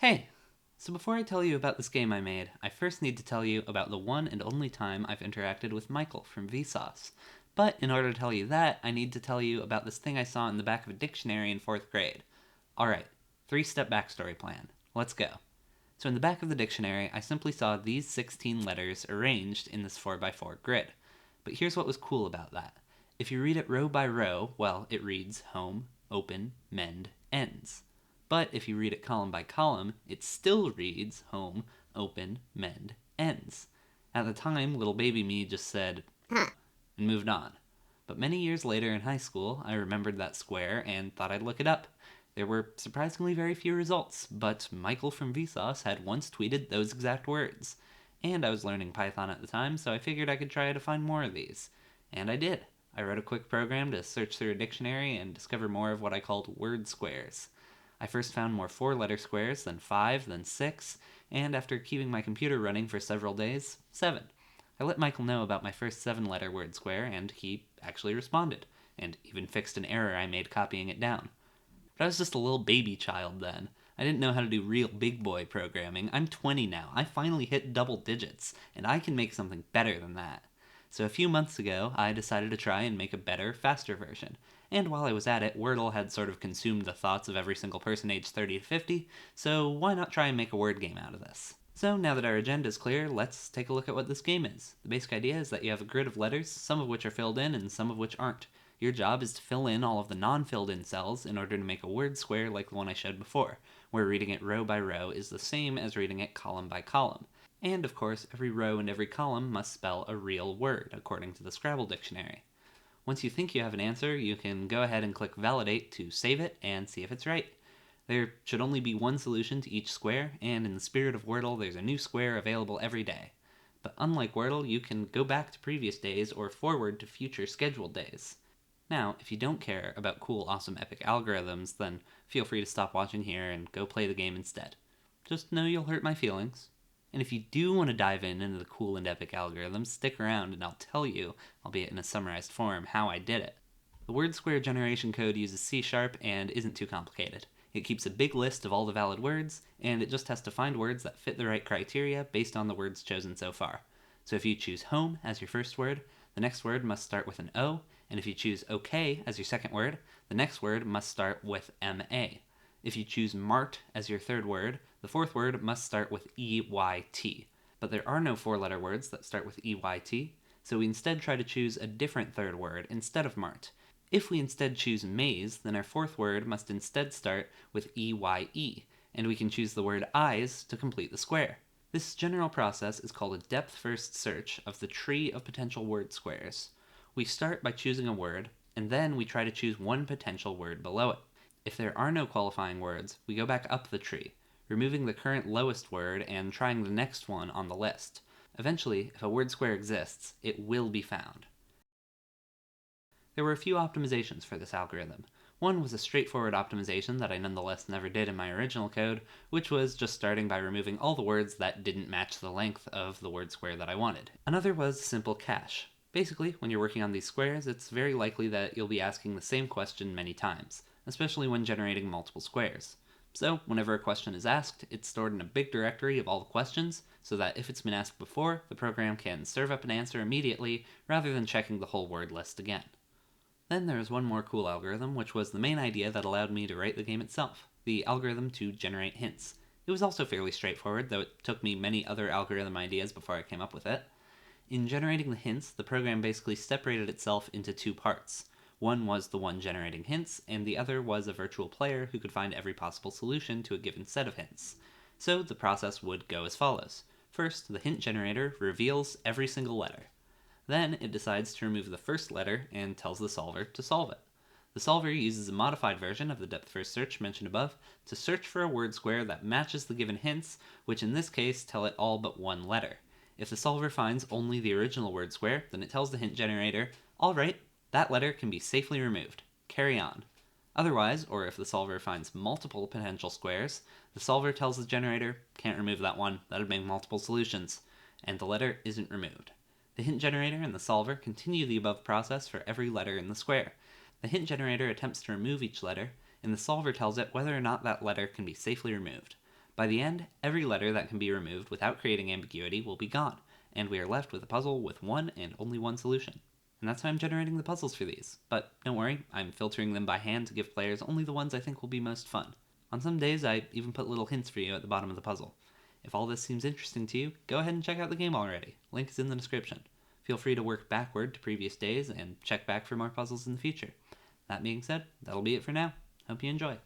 Hey! So before I tell you about this game I made, I first need to tell you about the one and only time I've interacted with Michael from Vsauce. But in order to tell you that, I need to tell you about this thing I saw in the back of a dictionary in 4th grade. Alright, 3-step backstory plan. Let's go. So in the back of the dictionary, I simply saw these 16 letters arranged in this 4x4 grid. But here's what was cool about that. If you read it row by row, well, it reads home, open, mend, ends. But if you read it column by column, it still reads home, open, mend, ends. At the time, little baby me just said, and moved on. But many years later in high school, I remembered that square and thought I'd look it up. There were surprisingly very few results, but Michael from Vsauce had once tweeted those exact words. And I was learning Python at the time, so I figured I could try to find more of these. And I did. I wrote a quick program to search through a dictionary and discover more of what I called word squares. I first found more 4-letter squares, then 5, then 6, and after keeping my computer running for several days, 7. I let Michael know about my first 7-letter word square, and he actually responded, and even fixed an error I made copying it down. But I was just a little baby child then. I didn't know how to do real big boy programming. I'm 20 now. I finally hit double digits, and I can make something better than that. So a few months ago, I decided to try and make a better, faster version. And while I was at it, Wordle had sort of consumed the thoughts of every single person aged 30 to 50, so why not try and make a word game out of this? So now that our agenda is clear, let's take a look at what this game is. The basic idea is that you have a grid of letters, some of which are filled in and some of which aren't. Your job is to fill in all of the non-filled in cells in order to make a word square like the one I showed before, where reading it row by row is the same as reading it column by column. And of course, every row and every column must spell a real word, according to the Scrabble dictionary. Once you think you have an answer, you can go ahead and click Validate to save it and see if it's right. There should only be one solution to each square, and in the spirit of Wordle, there's a new square available every day. But unlike Wordle, you can go back to previous days or forward to future scheduled days. Now, if you don't care about cool, awesome, epic algorithms, then feel free to stop watching here and go play the game instead. Just know you'll hurt my feelings. And if you do want to dive into the cool and epic algorithms, stick around and I'll tell you, albeit in a summarized form, how I did it. The word square generation code uses C# and isn't too complicated. It keeps a big list of all the valid words, and it just has to find words that fit the right criteria based on the words chosen so far. So if you choose home as your first word, the next word must start with an O, and if you choose OK as your second word, the next word must start with MA. If you choose Mart as your third word, the fourth word must start with EYT. But there are no 4-letter words that start with EYT, so we instead try to choose a different third word instead of Mart. If we instead choose maze, then our fourth word must instead start with EYE, and we can choose the word eyes to complete the square. This general process is called a depth-first search of the tree of potential word squares. We start by choosing a word, and then we try to choose one potential word below it. If there are no qualifying words, we go back up the tree, removing the current lowest word and trying the next one on the list. Eventually, if a word square exists, it will be found. There were a few optimizations for this algorithm. One was a straightforward optimization that I nonetheless never did in my original code, which was just starting by removing all the words that didn't match the length of the word square that I wanted. Another was simple cache. Basically, when you're working on these squares, it's very likely that you'll be asking the same question many times, especially when generating multiple squares. So, whenever a question is asked, it's stored in a big directory of all the questions, so that if it's been asked before, the program can serve up an answer immediately, rather than checking the whole word list again. Then there was one more cool algorithm, which was the main idea that allowed me to write the game itself, the algorithm to generate hints. It was also fairly straightforward, though it took me many other algorithm ideas before I came up with it. In generating the hints, the program basically separated itself into two parts. One was the one generating hints, and the other was a virtual player who could find every possible solution to a given set of hints. So the process would go as follows. First, the hint generator reveals every single letter. Then it decides to remove the first letter and tells the solver to solve it. The solver uses a modified version of the depth-first search mentioned above to search for a word square that matches the given hints, which in this case tell it all but one letter. If the solver finds only the original word square, then it tells the hint generator, alright, that letter can be safely removed. Carry on. Otherwise, or if the solver finds multiple potential squares, the solver tells the generator, can't remove that one, that'd make multiple solutions, and the letter isn't removed. The hint generator and the solver continue the above process for every letter in the square. The hint generator attempts to remove each letter, and the solver tells it whether or not that letter can be safely removed. By the end, every letter that can be removed without creating ambiguity will be gone, and we are left with a puzzle with one and only one solution. And that's why I'm generating the puzzles for these. But don't worry, I'm filtering them by hand to give players only the ones I think will be most fun. On some days, I even put little hints for you at the bottom of the puzzle. If all this seems interesting to you, go ahead and check out the game already. Link is in the description. Feel free to work backward to previous days and check back for more puzzles in the future. That being said, that'll be it for now. Hope you enjoy.